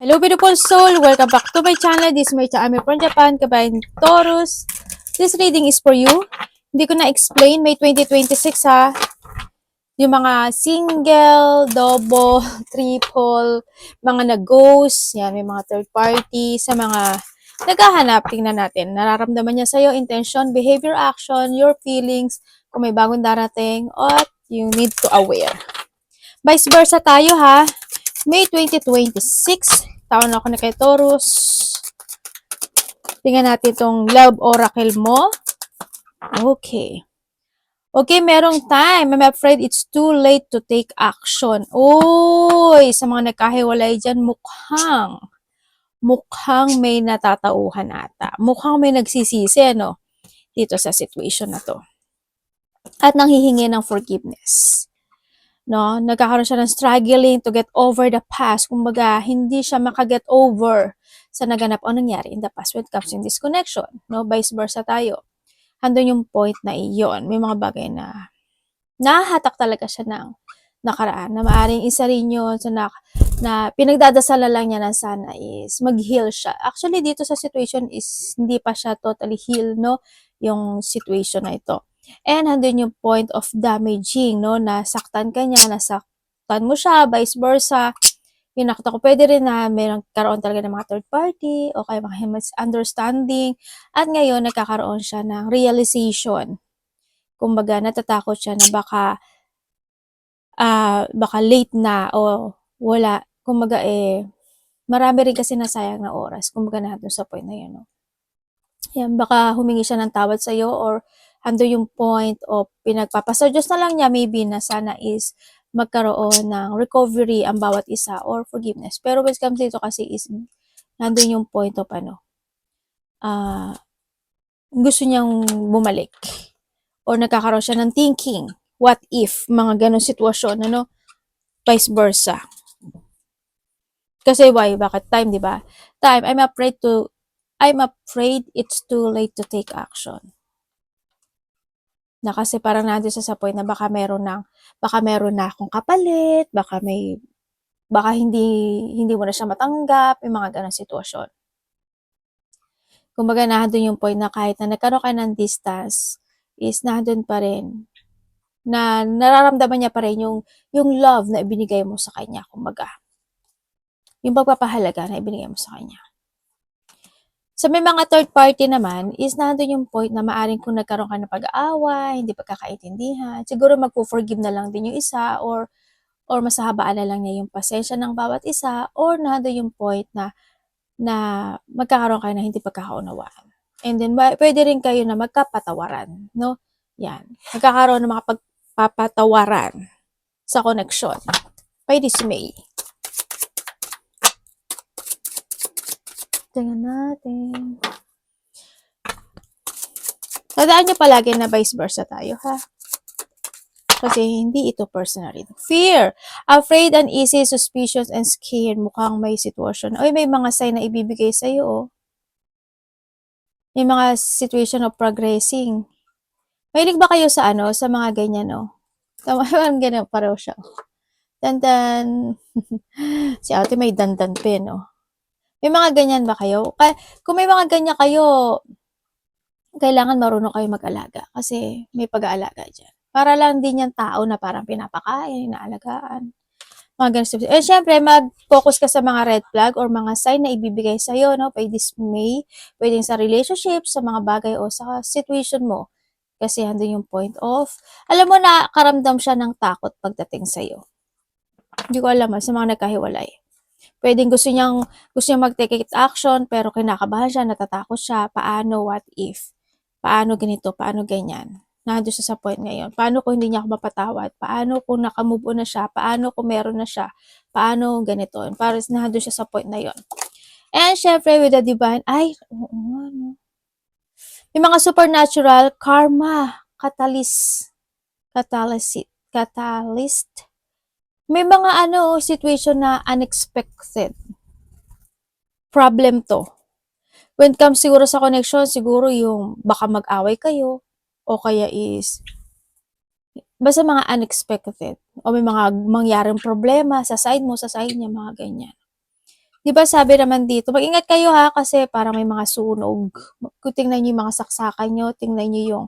Hello beautiful soul! Welcome back to my channel. This is my channel from Japan, Kabayan Taurus. This reading is for you. Hindi ko na-explain. May 2026 ha. Yung mga single, double, triple, mga nag-ghost, yan, may mga third party, sa mga naghahanap, tingnan natin. Nararamdaman niya sa'yo, intention, behavior, action, your feelings, kung may bagong darating, at you need to aware. Vice versa tayo ha. May 2026, taon ako na kay Taurus. Tingnan natin itong love oracle mo. Okay. Okay, merong time. I'm afraid it's too late to take action. Uy, sa mga nagkahiwalay dyan, mukhang may natatauhan ata. Mukhang may nagsisisi, no? Dito sa situation na to. At nanghihingi ng forgiveness. No? Nagkakaroon siya ng struggling to get over the past. Kumbaga, hindi siya makaget over sa naganap o nangyari in the past when it comes in this connection. No? Vice versa tayo. Handun yung point na iyon. May mga bagay na nahahatak talaga siya ng nakaraan, na maaaring isa rin yun na pinagdadasala lang niya na sana is mag-heal siya. Actually, dito sa situation is hindi pa siya totally heal, no? Yung situation na ito. And handun yung point of damaging, no? Nasaktan ka niya, nasaktan mo siya, vice versa. Yung nakita ko, pwede rin na mayroong karoon talaga ng mga third party, o kaya mga misunderstanding, at ngayon nagkakaroon siya ng realization. Kumbaga, natatakot siya na baka late na o wala. Kumbaga, marami rin kasi nasayang na oras. Kumbaga, na sa point na yun, no? Yan, baka humingi siya ng tawad sa'yo or hando yung point o pinagpapasuggest na lang niya maybe na sana is magkaroon ng recovery ang bawat isa or forgiveness. Pero when it comes dito kasi is nandun yung point of gusto niyang bumalik or nagkakaroon siya ng thinking, what if, mga ganong sitwasyon, ano, vice versa. Kasi why? Bakit time, di ba? Time, I'm afraid it's too late to take action. Na kasi parang nandun sa point na baka meron na akong kapalit, baka hindi mo na siya matanggap, yung mga ganong sitwasyon. Kumbaga, nandun yung point na kahit na nagkaroon ka ng distance, is nandun pa rin, na nararamdaman niya pa rin yung love na ibinigay mo sa kanya, kumbaga. Yung pagpapahalaga na ibinigay mo sa kanya. Sa may mga third party naman, is nandun yung point na maaring kung nagkaroon ka ng pag-aaway, hindi pagkakaintindihan, siguro magpo-forgive na lang din yung isa, or masahabaan na lang niya yung pasensya ng bawat isa, or nandun yung point na magkakaroon kayo na hindi pagkakaunawaan. And then, pwede rin kayo na magkapatawaran, no? Yan. Magkakaroon ng mga pagpapatawaran sa connection. By this May. Tingnan natin. Tandaan nyo palagi na vice versa tayo, ha? Kasi hindi ito personal reading. Fear. Afraid, uneasy, suspicious, and scared. Mukhang may sitwasyon. Oy, may mga sign na ibibigay sa'yo, oh. May mga situation of progressing. Mahilig ba kayo sa sa mga ganyan, no? Tama, ganyan, pareho siya. Dandan. Si ate may dandan pen, no? May mga ganyan ba kayo? Kung may mga ganyan kayo, kailangan marunong kayo mag-alaga. Kasi may pag-aalaga dyan. Para lang din yung tao na parang pinapakain, inaalagaan. Mga ganun. Eh, syempre, mag-focus ka sa mga red flag or mga sign na ibibigay sa'yo, no? By this May. Pwedeng sa relationship, sa mga bagay o sa situation mo. Kasi handun yung point of, alam mo na, karamdam siya ng takot pagdating sa'yo. Hindi ko alam, sa mga nagkahiwalay. Pwedeng gusto niyang mag-take action, pero kinakabahan siya, natatakot siya. Paano, what if? Paano ganito? Paano ganyan? Nandun siya sa point ngayon. Paano kung hindi niya ako mapatawad? Paano kung nakamove on na siya? Paano kung meron na siya? Paano ganito? Parang nandun siya sa point na yon. And syempre, with the divine, oo nga, no? Yung mga supernatural, karma, catalyst. May mga situation na unexpected. Problem to. When it comes siguro sa connection, siguro yung baka mag-away kayo, o kaya is, basta mga unexpected. O may mga mangyaring problema sa side mo, sa side niya, mga ganyan. 'Di ba sabi naman dito, mag-ingat kayo ha kasi parang may mga sunog. Kung tingnan niyo yung mga saksakan niyo, tingnan niyo yung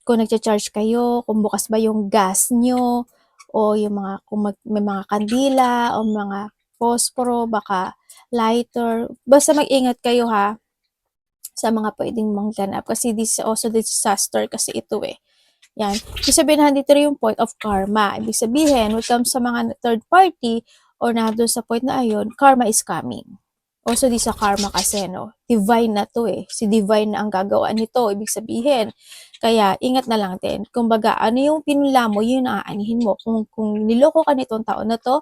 kung nagcha-charge kayo, kung bukas ba yung gas niyo o yung mga kung may mga kandila o mga posporo, baka lighter. Basta mag-ingat kayo ha sa mga pwedeng mangganap kasi this is also disaster kasi ito eh. Yan. Ibig sabihin nandito rin yung point of karma. Ibig sabihin, when it comes sa mga third party or na doon sa point na ayon, karma is coming. Also, di sa karma kasi, no? Divine na to eh. Si divine na ang gagawa nito. Ibig sabihin. Kaya, ingat na lang din. Kumbaga, ano yung pinula mo, yun ang aanihin mo. Kung niloko ka nitong taon na to,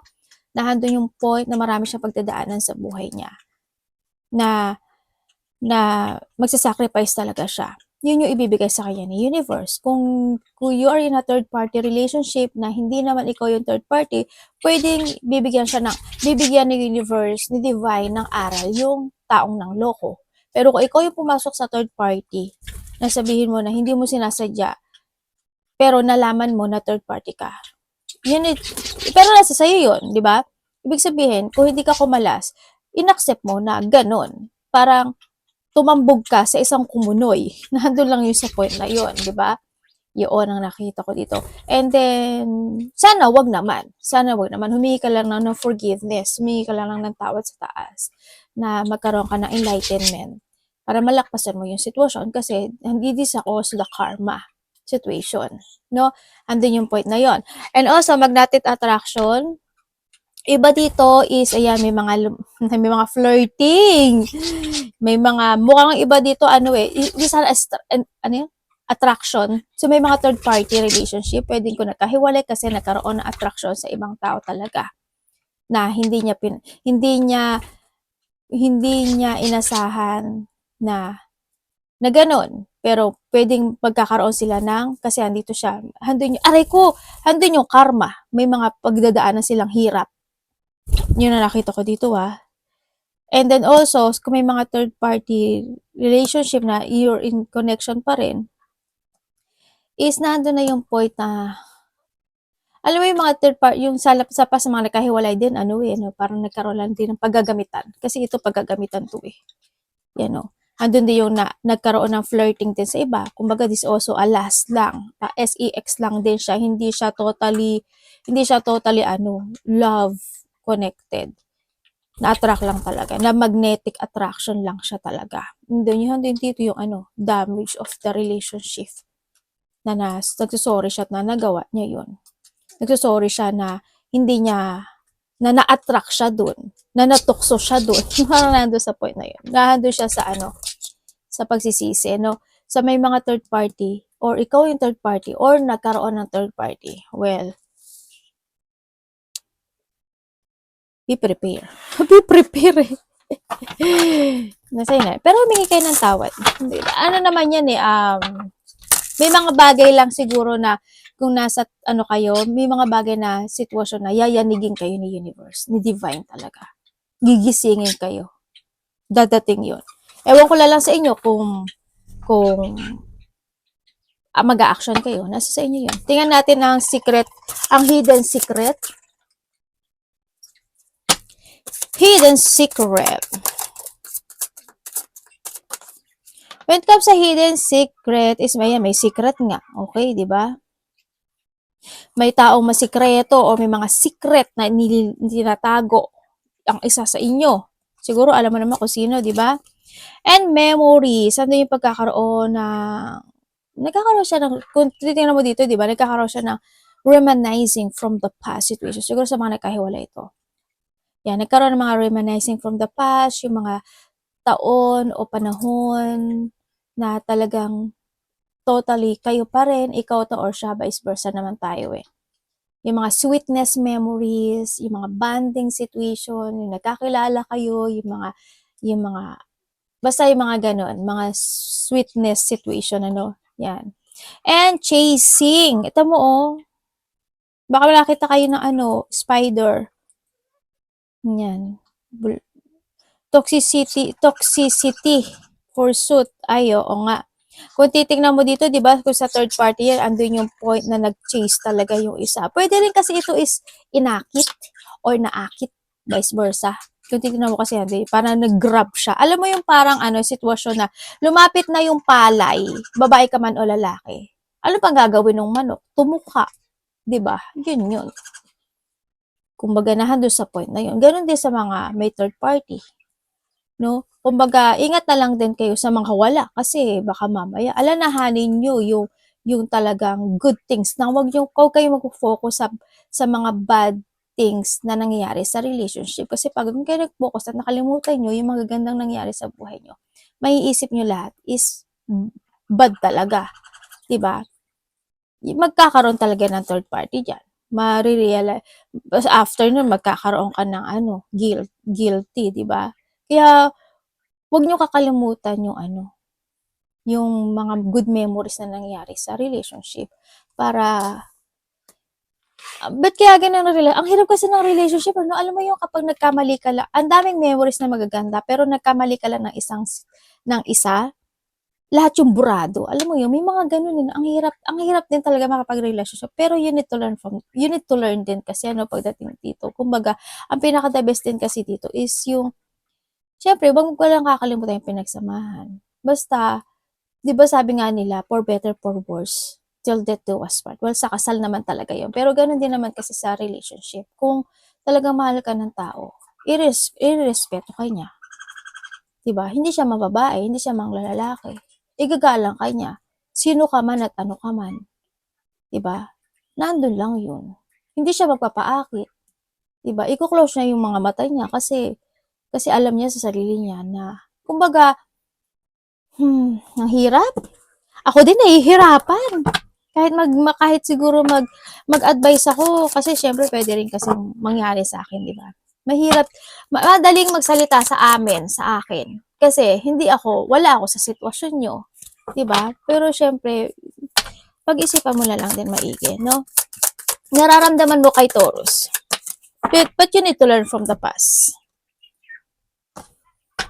nahandun yung point na marami siyang pagdadaanan sa buhay niya. Na magsasacrifice talaga siya. Yun yung ibibigay sa kanya ni universe. Kung you are in a third party relationship na hindi naman ikaw yung third party, pwedeng bibigyan ni universe, ni divine ng aral yung taong nang loko. Pero kung ikaw yung pumasok sa third party, na sabihin mo na hindi mo sinasadya, pero nalaman mo na third party ka. Yun pero nasa sa'yo yun, di ba? Ibig sabihin, kung hindi ka kumalas, inaccept mo na ganun. Parang, tumambog ka sa isang kumunoy. Nandun lang yung sa point na yun, di ba? Yun ang nakita ko dito. And then, sana wag naman. Sana wag naman. Humingi ka lang ng forgiveness. Humingi ka lang ng tawad sa taas. Na magkaroon ka ng enlightenment. Para malakpasan mo yung sitwasyon. Kasi, hindi this ako the karma situation. No? Andun yung point na yon. And also, magnetic attraction. Iba dito is, ayan, may mga flirting. May mga, mukhang iba dito, ano eh, isa ano yun? Attraction. So, may mga third party relationship, pwedeng ko nakahiwalay kasi nagkaroon ng attraction sa ibang tao talaga. Na hindi niya inasahan na ganun. Pero, pwedeng pagkakaroon sila ng, kasi andito siya, handun yung karma. May mga pagdadaanan silang hirap. Yun na nakita ko dito And then also, kung may mga third party relationship na you're in connection pa rin, is nandun na yung point na, alam mo yung mga third party, yung sa mga nakahiwalay din, parang nagkaroon lang din ng paggagamitan. Kasi ito paggagamitan to eh. Yan o. Andun din yung nagkaroon ng flirting din sa iba. Kumbaga, this also a last lang. SEX lang din siya. Hindi siya totally, love connected. Na-attract lang talaga. Na magnetic attraction lang siya talaga. Doon dito yung damage of the relationship. Na nagsusorry siya at na nagawa niya yun. Nagsusorry siya na hindi niya, na na-attract siya dun. Na natukso siya dun. Parang nandun sa point na yun. Nandun siya sa sa pagsisisi, no? Sa may mga third party, or ikaw yung third party, or nagkaroon ng third party. Well, be prepare. Be prepare eh. Nasa na. Pero humingi kayo ng tawad. Ano naman yan eh, may mga bagay lang siguro na kung nasa kayo, may mga bagay na sitwasyon na yayanigin kayo ni universe, ni divine talaga. Gigisingin kayo. Dadating yun. Ewan ko lang sa inyo kung mag-a-action kayo. Nasa sa inyo yun. Tingnan natin ang secret, ang hidden secret. Hidden secret. When it comes sa hidden secret, is may secret nga. Okay, di ba? May taong masikreto o may mga secret na tinatago ang isa sa inyo. Siguro alam mo naman kung sino, di ba? And memories. Ano yung pagkakaroon nagkakaroon siya ng, kung titingnan mo dito, di ba? Nagkakaroon siya ng reminiscing from the past situation. Siguro sa mga nagkahiwalay ito. Yan, nagkaroon ng mga reminiscing from the past, yung mga taon o panahon na talagang totally kayo pa rin, ikaw to or siya, vice versa naman tayo eh. Yung mga sweetness memories, yung mga bonding situation, yung nagkakilala kayo, yung mga, basta yung mga ganon, mga sweetness situation, yan. And chasing, ito mo baka nakita kayo ng spider. Yan. Toxicity, pursuit, oo nga. Kung titingnan mo dito, di ba, kung sa third party yan, andun yung point na nag-chase talaga yung isa. Pwede rin kasi ito is inakit or naakit, vice versa. kung titignan mo kasi yan, parang nag-grab siya. Alam mo yung parang sitwasyon na lumapit na yung palay, babae ka man o lalaki. Ano pang gagawin ng manok? Tumuka. 'Di ba? Yun. Kumbaga doon sa point na yun. Ganon din sa mga may third party. No? Kumbaga, ingat na lang din kayo sa mga wala kasi baka mamaya alalahanin nyo yung talagang good things na huwag kayo mag-focus sa mga bad things na nangyayari sa relationship. Kasi pag kayo nag-focus at nakalimutan nyo yung magagandang nangyayari sa buhay nyo, maiisip nyo lahat is bad talaga. Diba? Magkakaroon talaga ng third party dyan. After nun, magkakaroon ka ng guilty, diba? Kaya, huwag nyo kakalimutan yung mga good memories na nangyari sa relationship. Para, ba't kaya ganun ang hirap kasi ng relationship, alam mo yung kapag nagkamali ka lang, ang daming memories na magaganda, pero nagkamali ka lang ng isa, lahat yung burado. Alam mo yun, may mga ganun din. Ang hirap din talaga makapag-relationship. Pero you need to learn din kasi pagdating dito. Kumbaga, ang pinaka-the best din kasi dito is syempre, wag mo lang kakalimutan yung pinagsamahan. Basta, di ba sabi nga nila, for better, for worse, till death do us part. Well, sa kasal naman talaga yun. Pero ganun din naman kasi sa relationship. Kung talagang mahal ka ng tao, irespeto ka niya. Diba? Hindi siya mababae, hindi siya lalaki. Igagalang ka niya. Sino ka man at ano ka man. Diba? Nandun lang yun. Hindi siya magpapaakit. Diba? Iko-close niya yung mga mata niya kasi alam niya sa sarili niya na, kumbaga, ang hirap. Ako din nahihirapan. Kahit siguro mag-advise ako, kasi syempre pwede rin kasi mangyari sa akin, di ba? Mahirap, madaling magsalita sa akin. Kasi wala ako sa sitwasyon nyo. Di ba? Pero syempre, pag-isipan mo na lang din maigi, no? Nararamdaman mo kay Taurus. But you need to learn from the past.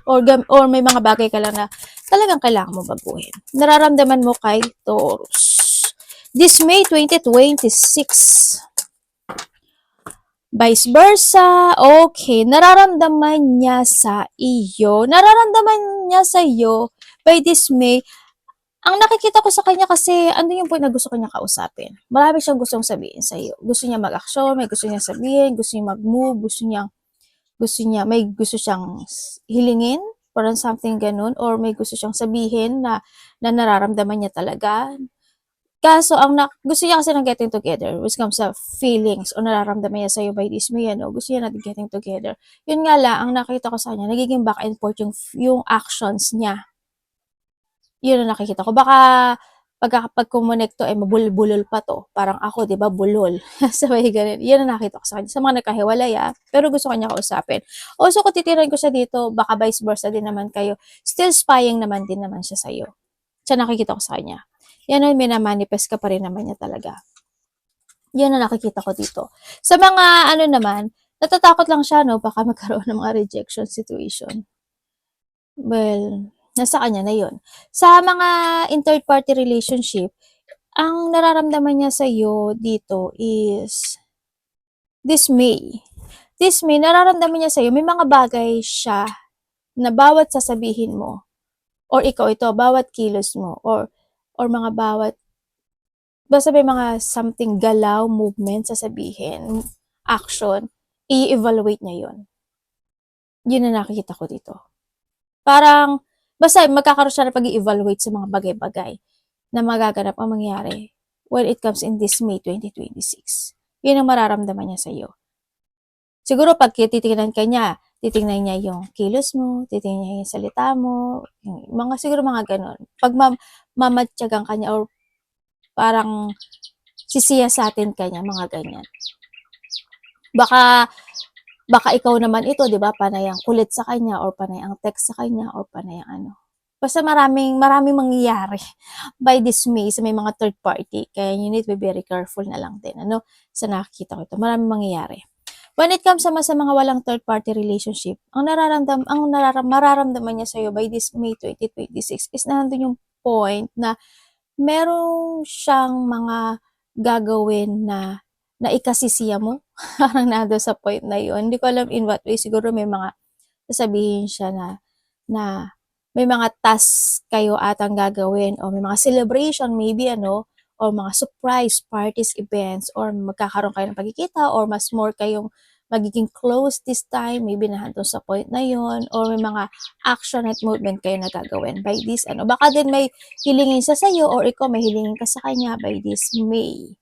Or may mga bagay ka lang na talagang kailangan mo baguhin. Nararamdaman mo kay Taurus. This May 2026. Vice versa. Okay. Nararamdaman niya sa iyo by this May. Ang nakikita ko sa kanya kasi, ano yung point na gusto kanya kausapin? Marami siyang gustong sabihin sa iyo. Gusto niya mag-action, may gusto niya sabihin, gusto niya mag-move, may gusto siyang hilingin, parang something ganun, or may gusto siyang sabihin na nararamdaman niya talaga. Kaso, gusto niya kasi ng getting together, which comes sa feelings, o nararamdaman niya sa'yo by this May, gusto niya natin getting together. Yun nga lang, ang nakita ko sa kanya, nagiging back and forth yung actions niya. Yun ang nakikita ko. Baka, pag kumonekto, mabulol pa to. Parang ako, di ba, bulol. Sabay ganun. Yun ang nakita ko sa kanya. Sa mga nagkahiwalay, pero gusto kanya kausapin. Also, kung titiran ko siya dito, baka vice versa din naman kayo. Still spying naman din naman siya sa'yo. Siya nakikita ko sa kanya. Yan ang minamanifest ka pa rin naman niya talaga. Yan ang nakikita ko dito. Sa mga, naman, natatakot lang siya, baka magkaroon ng mga rejection situation. Well, nasa kanya na yun. Sa mga in third party relationship, ang nararamdaman niya sa iyo dito is this May. This May, nararamdaman niya sa iyo, may mga bagay siya na bawat sasabihin mo, or ikaw ito, bawat kilos mo, or basta may mga something galaw, movement, sasabihin, action, i-evaluate niya yun. Yun na nakikita ko dito. Parang, basta magkakaroon siya na pag-i-evaluate sa mga bagay-bagay na magaganap ang mangyari when it comes in this May 2026. Yun ang mararamdaman niya sa iyo. Siguro pag titingnan niya yung kilos mo, titingnan niya yung salita mo, siguro mga ganun. Pag mamatyagang kanya or parang sisiyasatin kanya, mga ganyan. Baka ikaw naman ito, di ba, panay ang kulit sa kanya, or panay ang text sa kanya, or panay ang Basta maraming mangyayari by this May sa may mga third party. Kaya you need to be very careful na lang din. Sa nakikita ko ito, maraming mangyayari. When it comes sa mga walang third party relationship, ang mararamdaman niya sa'yo by this May 2026 is nandun yung point na meron siyang mga gagawin na ikasisiya mo. Parang nando sa point na yun. Hindi ko alam in what way. Siguro may mga sasabihin siya na may mga tasks kayo atang gagawin o may mga celebration maybe or mga surprise parties, events, or magkakaroon kayo ng pagkikita or mas more kayong magiging close this time, maybe nandun sa point na yon or may mga action at movement kayo na gagawin by this baka din may hilingin siya sa'yo or ikaw may hilingin ka sa kanya by this May.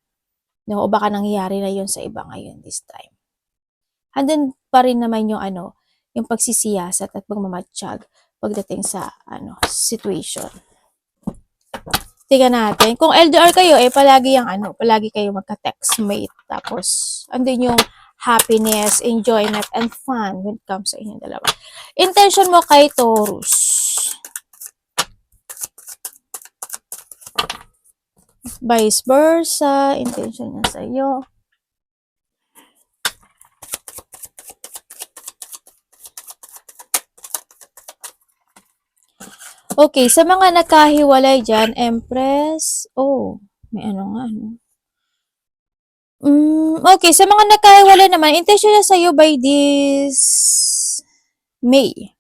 No, o baka nangyayari na yun sa iba ngayon this time. Andun pa rin naman yung yung pagsisiyasat at pagmamatsyag pagdating sa situation. Tingnan natin. Kung LDR kayo, palagi palagi kayo magka-textmate. Tapos, andun yung happiness, enjoyment, and fun when it comes sa inyong dalawa. Intention mo kay Taurus. Vice versa, intention niya sa iyo. Okay, sa mga nakahiwalay dyan, Empress, may nga, okay, sa mga nakahiwalay naman, intention na sa'yo by this May.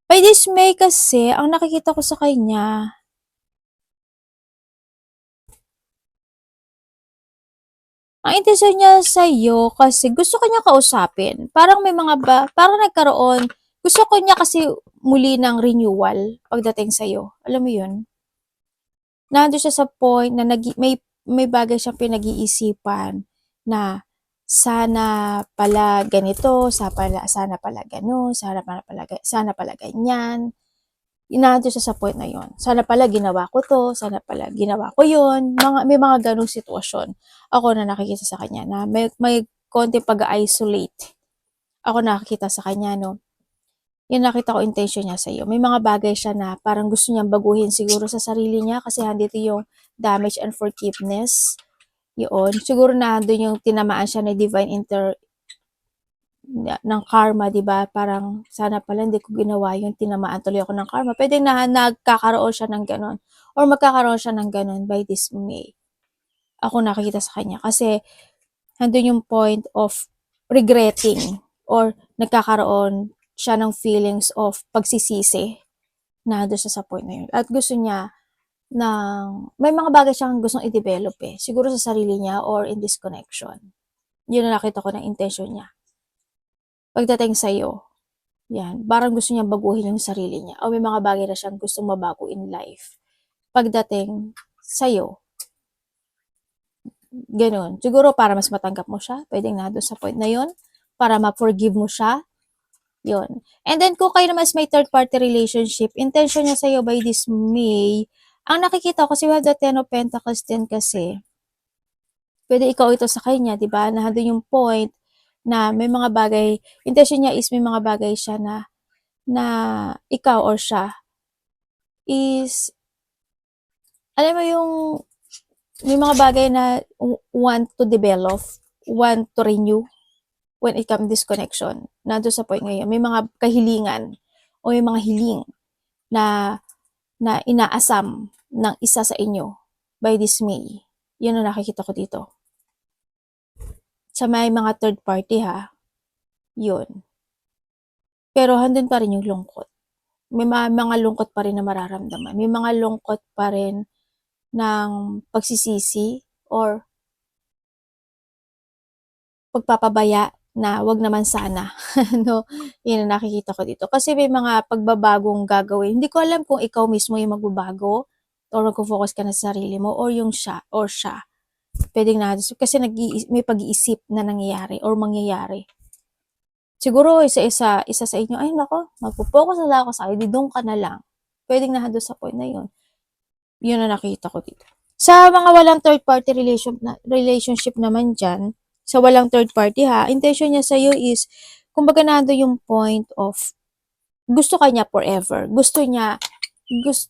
By this May kasi, ang nakikita ko sa kanya, ang intention niya sa'yo kasi gusto kanya kausapin. Parang may parang nagkaroon, gusto ko niya kasi muli ng renewal pagdating sa'yo. Alam mo yun? Nandun siya sa point na may bagay siyang pinag-iisipan na sana pala ganito, sana pala gano'n, sana pala ganyan. Nandun siya sa point na yon. Sana pala ginawa ko to, sana pala ginawa ko yon. May mga ganong sitwasyon. Ako na nakikita sa kanya na may konti pag-isolate. Ako nakikita sa kanya, no? Yung nakita ko intention niya sa iyo. May mga bagay siya na parang gusto niyang baguhin siguro sa sarili niya kasi handito yung damage and forgiveness. Yun. Siguro na doon yung tinamaan siya ng ng karma, di ba? Parang sana pala hindi ko ginawa yung tinamaan tuloy ako ng karma. Pwede na nagkakaroon siya ng ganon or magkakaroon siya ng ganon by this May. Ako nakikita sa kanya kasi nandun yung point of regretting or nagkakaroon siya ng feelings of pagsisisi na doon siya sa point na yun. At gusto niya may mga bagay siyang gustong i-develop siguro sa sarili niya or in this connection. Yun na nakita ko ng intention niya. Pagdating sa'yo, yan, parang gusto niya baguhin yung sarili niya o may mga bagay na siyang gustong mabago in life. Pagdating sa'yo, ganun. Siguro para mas matanggap mo siya, pwedeng na doon sa point na yun, para ma-forgive mo siya, yun. And then, kung kayo naman may third-party relationship, intention niya sa'yo by this May, ang nakikita ko, si we have the Ten of Pentacles din kasi, pwede ikaw ito sa kanya, di ba? Nandun yung point na may mga bagay, intention niya is may mga bagay siya na ikaw or siya is, alam mo yung, may mga bagay na want to develop, want to renew, when it comes this connection, nandun sa point ngayon, may mga kahilingan o may mga hiling na inaasam ng isa sa inyo by this May. Yun ang nakikita ko dito. Sa may mga third party yun. Pero handun pa rin yung lungkot. May mga lungkot pa rin na mararamdaman. May mga lungkot pa rin ng pagsisisi or pagpapabaya na wag naman sana. No? Yun ang nakikita ko dito. Kasi may mga pagbabagong gagawin. Hindi ko alam kung ikaw mismo yung magbabago or magfocus ka na sa sarili mo or yung siya. Pwedeng na kasi may pag-iisip na nangyayari or mangyayari. Siguro isa sa inyo, ay nako, magpo-focus na lang ako sa ID, doon ka na lang. Pwedeng na doon sa point na yun. Yun ang nakita ko dito. Sa mga walang third party relationship naman dyan, sa walang third party intention niya sa'yo is, kumbaga nando yung point of, gusto ka niya forever. Gusto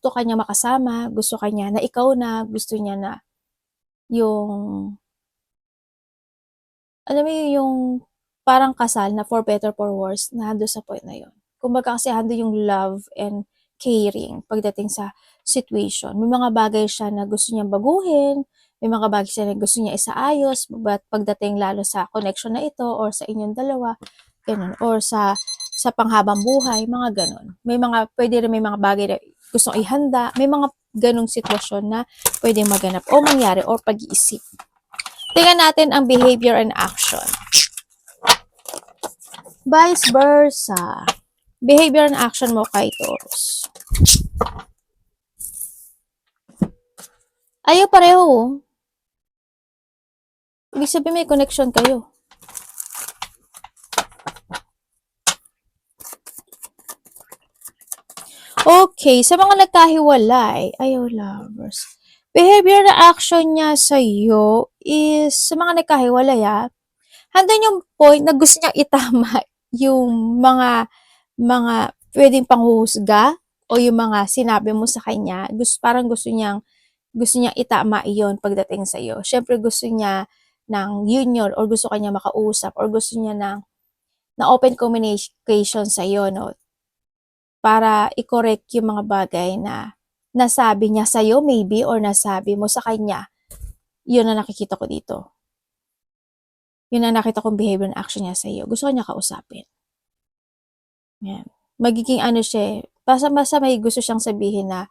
ka niya makasama, gusto ka niya na ikaw na, gusto niya na yung, alam mo yung parang kasal na for better for worse, nando sa point na yun. Kumbaga kasi hando yung love and caring pagdating sa situation. May mga bagay siya na gusto niyang baguhin, may mga bagay siya na gusto niya isaayos, but pagdating lalo sa connection na ito or sa inyong dalawa, ganun, or sa sa panghabang buhay, mga ganon. Pwede rin may mga bagay na gustong ihanda, may mga ganong sitwasyon na pwedeng maganap o mangyari or pag-iisip. Tingnan natin ang behavior and action. Vice versa. Behavior and action mo kay Taurus. Ayaw pareho. Ibig sabihin may connection kayo. Okay, sa mga nagkahiwalay, ayaw lovers. Behavior na action niya sa iyo is, sa mga nagkahiwalay handun yung point na gusto niyang itama yung mga pwedeng panghuhusga o yung mga sinabi mo sa kanya. Parang gusto niyang itama iyon pagdating sa iyo. Syempre gusto niya ng union or gusto kanya makausap or gusto niya ng open communication sa iyo, no? Para i-correct yung mga bagay na nasabi niya sa iyo maybe or nasabi mo sa kanya. Yun ang nakikita ko dito. Yun ang nakita kong behavior and action niya sa iyo. Gusto niya kausapin. Yan. Magiging siya, basta may gusto siyang sabihin na,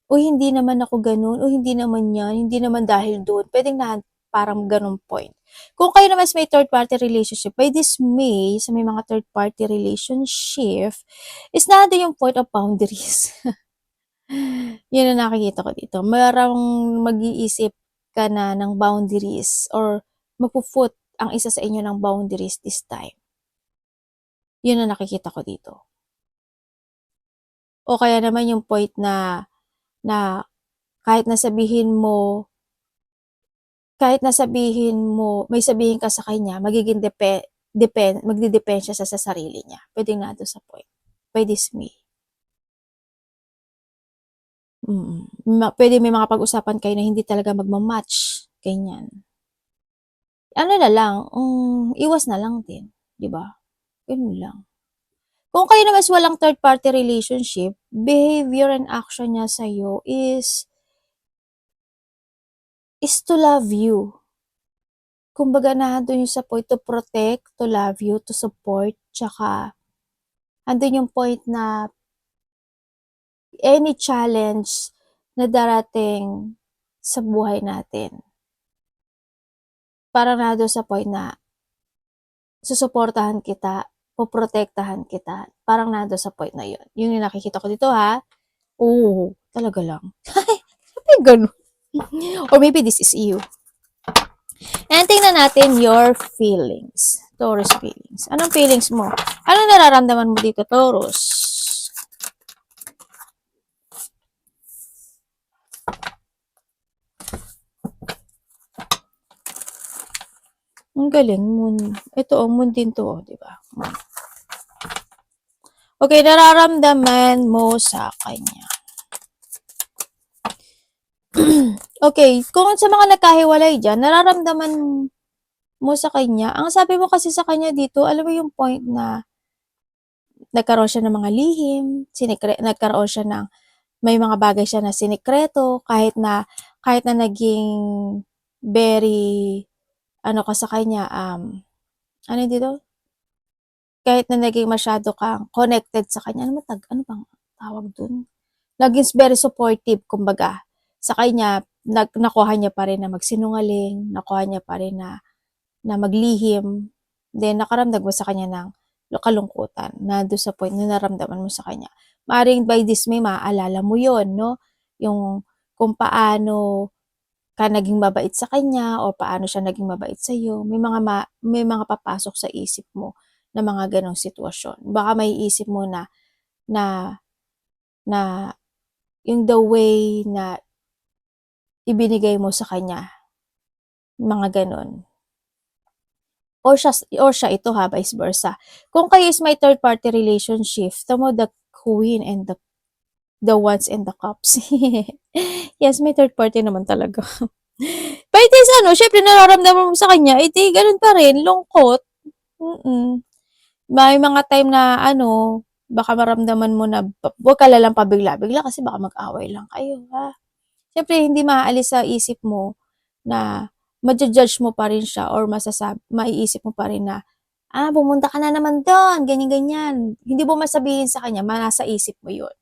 uy, hindi naman ako ganun, o hindi naman yan, hindi naman dahil doon. Pwedeng na parang ganun point. Kung kayo naman may third-party relationship, by this May, sa may mga third-party relationship, is nandun yung point of boundaries. Yun ang nakikita ko dito. Marang mag-iisip ka na ng boundaries or magpo-put ang isa sa inyo ng boundaries this time. Yun ang nakikita ko dito. O kaya naman yung point na kahit nasabihin mo, may sabihin ka sa kanya, magiging magdidepend siya sa sarili niya. Pwedeng na doon sa point. By this May. Pwede may mga pag-usapan kayo na hindi talaga magmamatch. Ganyan. Na lang, iwas na lang din. Diba? Ganun lang. Kung kayo naman walang third-party relationship, behavior and action niya sa'yo is to love you. Kumbaga nandun yung sa point to protect, to love you, to support, tsaka andun yung point na any challenge na darating sa buhay natin, parang nandun sa point na susuportahan kita, poprotektahan kita. Parang nandun sa point na yun. Yun yung nakikita ko dito Oo, talaga lang. Sabi ganun. Or maybe this is you. And tingnan natin your feelings. Taurus feelings. Anong feelings mo? Anong nararamdaman mo dito, Taurus? Ang galing, moon. Ito, moon din to, di ba? Okay, nararamdaman mo sa kanya. Okay, kung sa mga nagkahiwalay dyan, nararamdaman mo sa kanya, ang sabi mo kasi sa kanya dito, alam mo yung point na nagkaroon siya ng mga lihim, nagkaroon siya ng, may mga bagay siya na sinikreto, kahit na naging very, ka sa kanya, dito? Kahit na naging masyado kang connected sa kanya, ano bang tawag dun? Naging very supportive, kumbaga. Sa kanya, nakuha niya pa rin na magsinungaling, nakuha niya pa rin na maglihim, then nakaramdag mo sa kanya ng kalungkutan, na doon sa point na naramdaman mo sa kanya. Maaring by this May, maaalala mo yon, no? Yung kung paano ka naging mabait sa kanya o paano siya naging mabait sa iyo. May mga papasok sa isip mo na mga ganong sitwasyon. Baka may isip mo na yung the way na ibinigay mo sa kanya, mga ganon. Or siya ito vice versa. Kung kayo is may third party relationship, tamo the queen and the wands and the cups. Yes, may third party naman talaga. But it is syempre nararamdaman mo sa kanya, ganun pa rin, lungkot. May mga time na baka maramdaman mo na, huwag ka lang pabigla-bigla kasi baka mag-away lang kayo, Syempre, hindi maaalis sa isip mo na ma-judge mo pa rin siya or maiisip mo pa rin na Pumunta ka na naman do'n, ganyan-ganyan. Hindi mo masabihin sa kanya, nasa isip mo yun,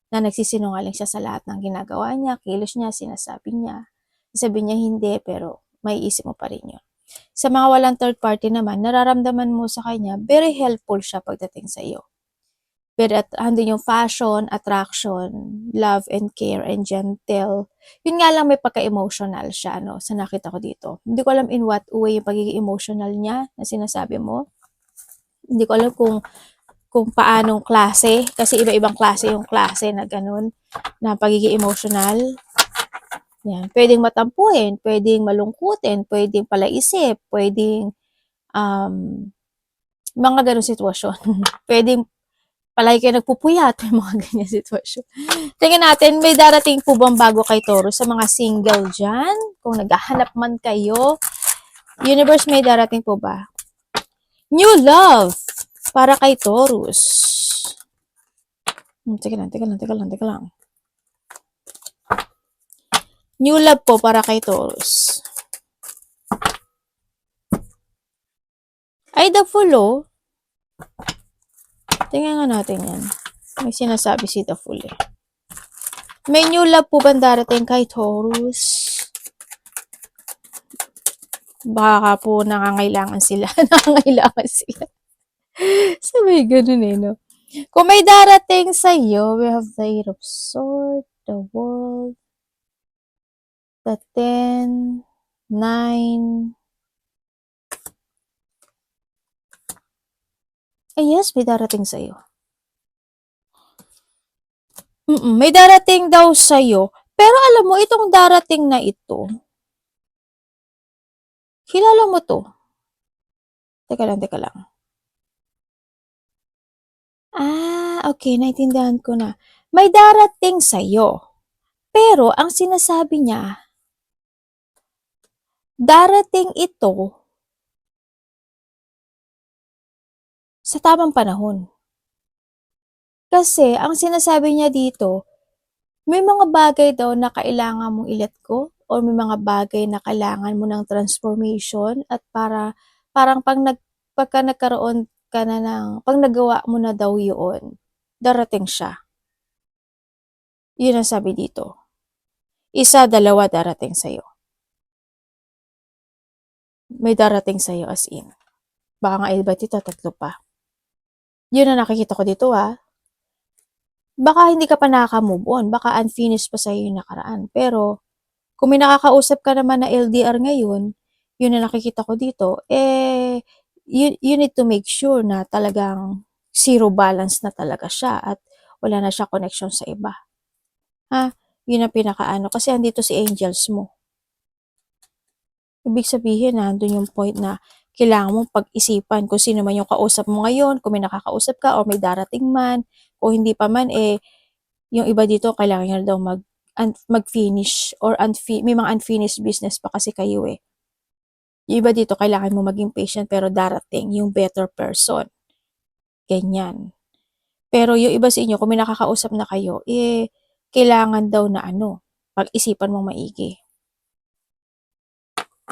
na nagsisinungaling siya sa lahat ng ginagawa niya, kilos niya, sinasabi niya. Sabi niya hindi, pero may isip mo pa rin yun. Sa mga walang third party naman, nararamdaman mo sa kanya, very helpful siya pagdating sa iyo. Pero andun yung fashion, attraction, love and care, and gentle. Yun nga lang may pagka-emotional siya, no, sa nakita ko dito. Hindi ko alam in what way yung pagiging emotional niya na sinasabi mo. Hindi ko alam kung paanong klase, kasi iba-ibang klase yung klase na ganun, na pagiging emotional. Yan. Pwedeng matampuhin, pwedeng malungkutin, pwedeng palaisip, pwedeng um, mga ganun sitwasyon. Pwedeng palagi kayo nagpupuyat, may mga ganyan sitwasyon. Tingnan natin, may darating po bang bago kay Taurus sa mga single dyan? Kung naghahanap man kayo, universe, may darating po ba? New love para kay Taurus. Teka lang. New love po para kay Taurus. Ay, the Fool, oh. Tingnan nga natin yan. May sinasabi si the Fool, eh. May new love po ba darating kay Taurus? Baka po nangangailangan sila. Nangangailangan sila. Sabi ganun eh, no? Kung may darating sa'yo, we have the Eight of Swords, the World, the 10, 9. Yes, may darating sa'yo. May darating daw sa'yo. Pero alam mo, itong darating na ito, kilala mo to. Teka lang. Okay, naintindihan ko na. May darating sa'yo. Pero, ang sinasabi niya, darating ito sa tamang panahon. Kasi, ang sinasabi niya dito, may mga bagay daw na kailangan mong i-let go or may mga bagay na kailangan mo ng transformation at parang pagka nagkaroon ka na pag nagawa mo na daw yun, darating siya. Yun ang sabi dito. Isa, dalawa darating sa'yo. May darating sa'yo as in. Baka nga iba dito, 3 pa. Yun ang nakikita ko dito, Baka hindi ka pa nakaka-move on, baka unfinished pa sa'yo yung nakaraan. Pero, kung may nakakausap ka naman na LDR ngayon, yun ang nakikita ko dito, you need to make sure na talagang zero balance na talaga siya at wala na siya connection sa iba. Yun ang pinakaano, kasi andito si angels mo. Ibig sabihin, nandun yung point na kailangan mong pag-isipan kung sino man yung kausap mo ngayon, kung may nakakausap ka o may darating man, o hindi pa man, yung iba dito, kailangan nyo daw mag-finish or may mga unfinished business pa kasi kayo eh. Yung iba dito, kailangan mo maging patient pero darating yung better person. Ganyan. Pero yung iba sa inyo, kung may nakakausap na kayo, kailangan daw na pag-isipan mo maigi.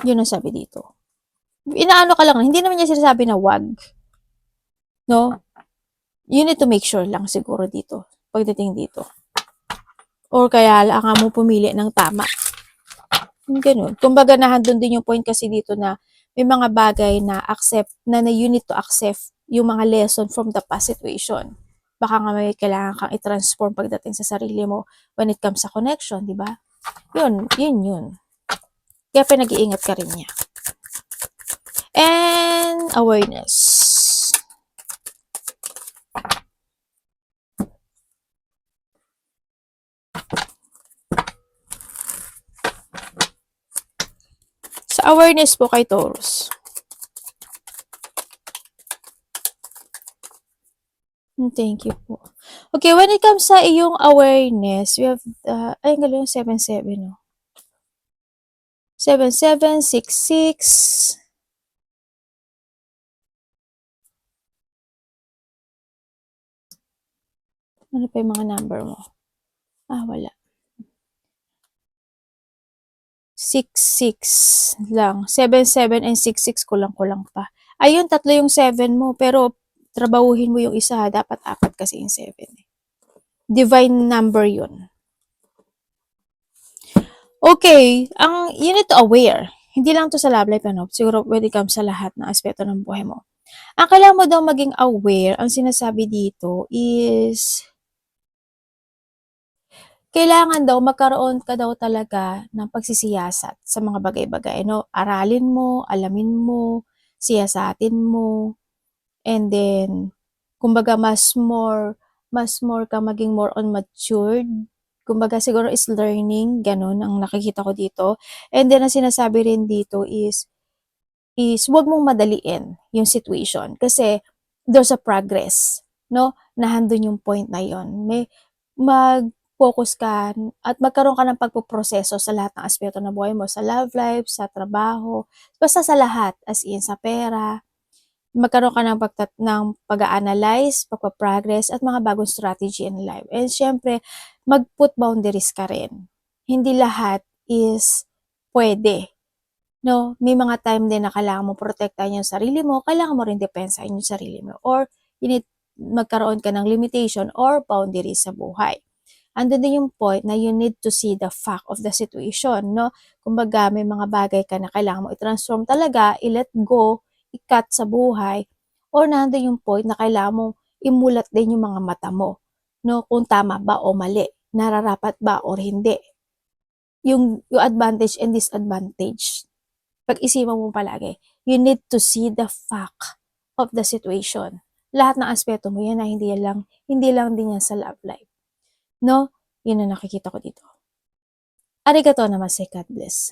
Yun ang sabi dito. Inaano ka lang, hindi naman niya sinasabi na wag. No? You need to make sure lang siguro dito, pagdating dito. Or kaya lang mo pumili ng tama. Ganun. Kumbaga nahandun din yung point kasi dito na may mga bagay na you need to accept yung mga lesson from the past situation. Baka nga may kailangan kang i-transform pagdating sa sarili mo when it comes sa connection, di ba? Yun. Kaya pinag-iingat ka rin niya. And awareness. Sa awareness po kay Taurus. Thank you po. Okay, when it comes sa iyong awareness, we have, ay, galing 7-7, no? 7-7, 6-6. Ano pa yung mga number mo? Wala. 6-6 lang. 7-7 and 6-6 kulang pa. Ayun, 3 yung 7 mo, pero trabahuhin mo yung isa, dapat 4 kasi yung 7 eh. Divine number yun. Okay, you need to aware. Hindi lang to sa love life, ano? Siguro when it comes sa lahat ng aspeto ng buhay mo. Ang kailangan mo daw maging aware, ang sinasabi dito is, kailangan daw magkaroon ka daw talaga ng pagsisiyasat sa mga bagay-bagay, no? Aralin mo, alamin mo, siyasatin mo, and then, kumbaga mas more ka maging more on matured. Kumbaga siguro is learning, ganun ang nakikita ko dito. And then, ang sinasabi rin dito is wag mong madaliin yung situation kasi there's a progress, no? Nahandun yung point na yon. May mag-focus ka at magkaroon ka ng pagpoproseso sa lahat ng aspeto ng buhay mo, sa love life, sa trabaho, basta sa lahat, as in sa pera, magkaroon ka ng pag-a-analyze, pagpa-progress, at mga bagong strategy in life. And syempre, mag-put boundaries ka rin. Hindi lahat is pwede. No, may mga time din na kailangan mo protektahan yung sarili mo, kailangan mo rin depensahin yung sarili mo. Or, you need magkaroon ka ng limitation or boundaries sa buhay. Andun din yung point na you need to see the fact of the situation, no? Kumbaga, may mga bagay ka na kailangan mo i-transform talaga, i-let go, i-cut sa buhay, or nandun yung point na kailangan mo imulat din yung mga mata mo, no? Kung tama ba o mali, nararapat ba or hindi. Yung advantage and disadvantage. Pag-isipan mo palagi, you need to see the fact of the situation. Lahat ng aspeto mo yan na hindi lang din yan sa love life. No? Yun ang nakikita ko dito. Arigato namaste, God bless.